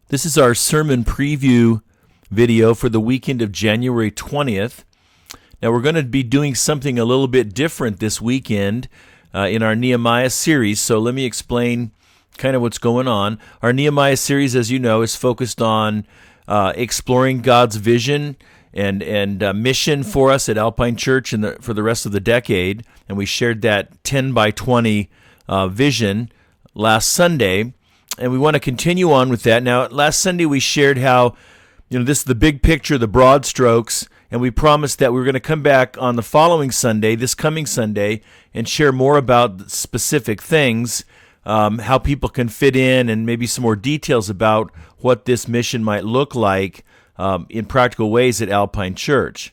This is our sermon preview video for the weekend of January 20th. Now we're going to be doing something a little bit different this weekend in our Nehemiah series, so let me explain kind of what's going on. Our Nehemiah series, as you know, is focused on exploring God's vision and mission for us at Alpine Church for the rest of the decade, and we shared that 10 by 20 vision last Sunday. And we want to continue on with that. Now, last Sunday we shared how, this is the big picture, the broad strokes, and we promised that we were going to come back on the following Sunday, this coming Sunday, and share more about specific things, how people can fit in, and maybe some more details about what this mission might look like in practical ways at Alpine Church.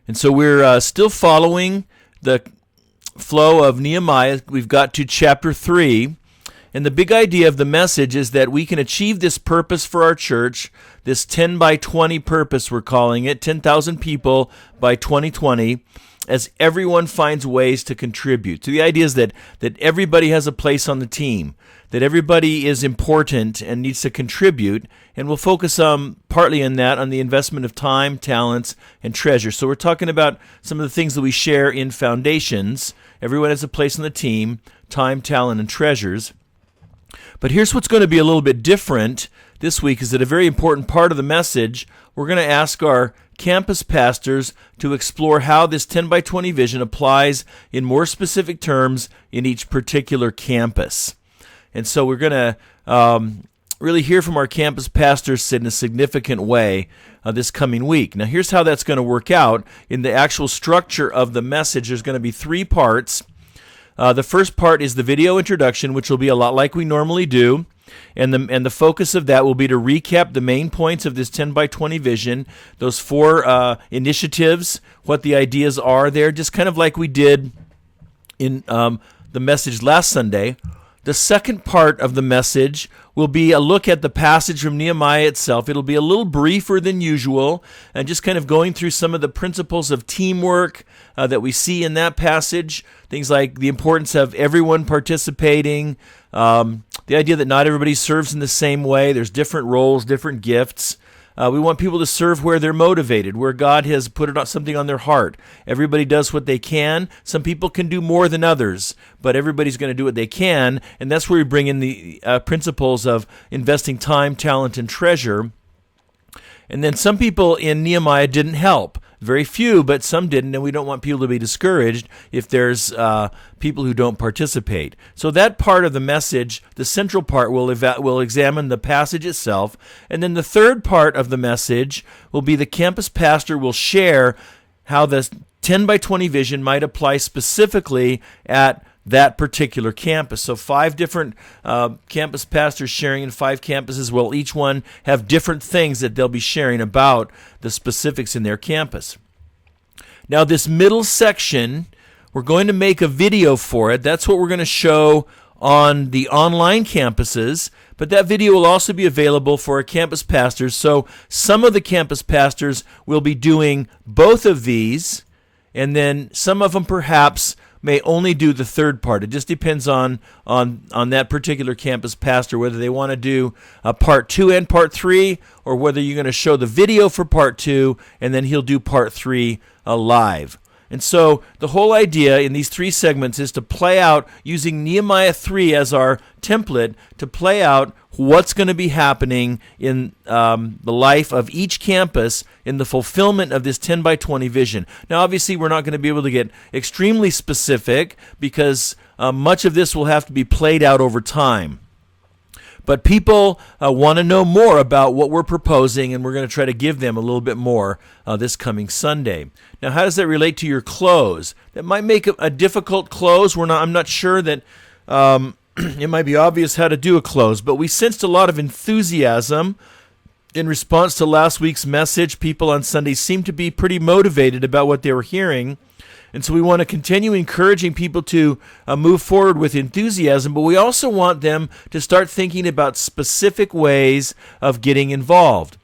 And so we're still following the flow of Nehemiah. We've got to chapter 3. And the big idea of the message is that we can achieve this purpose for our church, this 10 by 20 purpose we're calling it, 10,000 people by 2020, as everyone finds ways to contribute. So the idea is that everybody has a place on the team, that everybody is important and needs to contribute, and we'll focus partly on that, on the investment of time, talents, and treasure. So we're talking about some of the things that we share in foundations. Everyone has a place on the team, time, talent, and treasures. But here's what's going to be a little bit different this week, is that a very important part of the message, we're going to ask our campus pastors to explore how this 10 by 20 vision applies in more specific terms in each particular campus. And so we're going to really hear from our campus pastors in a significant way this coming week. Now here's how that's going to work out. In the actual structure of the message, there's going to be 3 parts. The first part is the video introduction, which will be a lot like we normally do, and the focus of that will be to recap the main points of this 10 by 20 vision, those 4 initiatives, what the ideas are there, just kind of like we did in the message last Sunday. The second part of the message will be a look at the passage from Nehemiah itself. It'll be a little briefer than usual, and just kind of going through some of the principles of teamwork that we see in that passage. Things like the importance of everyone participating, the idea that not everybody serves in the same way. There's different roles, different gifts. We want people to serve where they're motivated, where God has put something on their heart. Everybody does what they can. Some people can do more than others, but everybody's going to do what they can, and that's where we bring in the principles of investing time, talent, and treasure. And then some people in Nehemiah didn't help. Very few, but some didn't, and we don't want people to be discouraged if there's people who don't participate. So that part of the message, the central part, will examine the passage itself, and then the third part of the message will be the campus pastor will share how the 10 by 20 vision might apply specifically at that particular campus. So 5 different campus pastors sharing in 5 campuses will each one have different things that they'll be sharing about the specifics in their campus. Now this middle section, we're going to make a video for it. That's what we're going to show on the online campuses, but that video will also be available for our campus pastors. So some of the campus pastors will be doing both of these, and then some of them perhaps may only do the third part. It just depends on that particular campus pastor, whether they want to do part 2 and part 3, or whether you're going to show the video for part 2, and then he'll do part 3 live. And so the whole idea in these 3 segments is to play out, using Nehemiah 3 as our template, to play out what's going to be happening in the life of each campus in the fulfillment of this 10 by 20 vision. Now, obviously, we're not going to be able to get extremely specific because much of this will have to be played out over time. But people want to know more about what we're proposing, and we're going to try to give them a little bit more this coming Sunday. Now, how does that relate to your close? That might make a difficult close. I'm not sure that it might be obvious how to do a close, but we sensed a lot of enthusiasm in response to last week's message. People on Sunday seemed to be pretty motivated about what they were hearing. And so we want to continue encouraging people to move forward with enthusiasm, but we also want them to start thinking about specific ways of getting involved.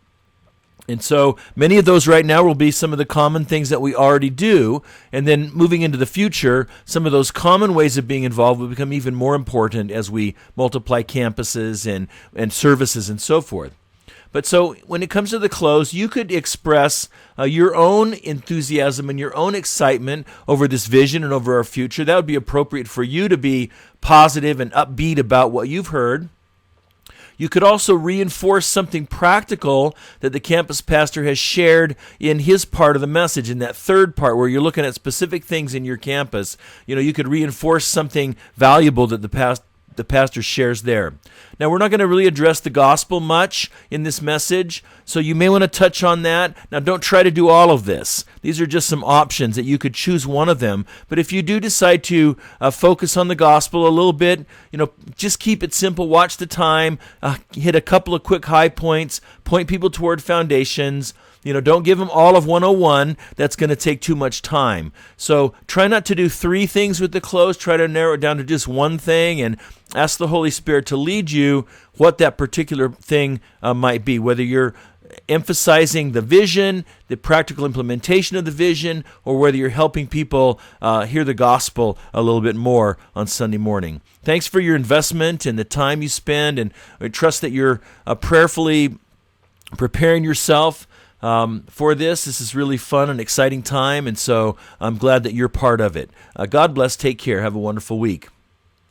And so many of those right now will be some of the common things that we already do. And then moving into the future, some of those common ways of being involved will become even more important as we multiply campuses and services and so forth. But so when it comes to the close, you could express your own enthusiasm and your own excitement over this vision and over our future. That would be appropriate for you to be positive and upbeat about what you've heard. You could also reinforce something practical that the campus pastor has shared in his part of the message, in that third part where you're looking at specific things in your campus. You could reinforce something valuable that the pastor shares there. Now, we're not going to really address the gospel much in this message, so you may want to touch on that. Now, don't try to do all of this. These are just some options that you could choose one of them. But if you do decide to focus on the gospel a little bit, just keep it simple. Watch the time. Hit a couple of quick high points. Point people toward foundations. Don't give them all of 101. That's going to take too much time. So try not to do 3 things with the close. Try to narrow it down to just one thing and ask the Holy Spirit to lead you what that particular thing might be, whether you're emphasizing the vision, the practical implementation of the vision, or whether you're helping people hear the gospel a little bit more on Sunday morning. Thanks for your investment and the time you spend, and I trust that you're prayerfully preparing yourself for this. This is really fun and exciting time, and so I'm glad that you're part of it. God bless. Take care. Have a wonderful week.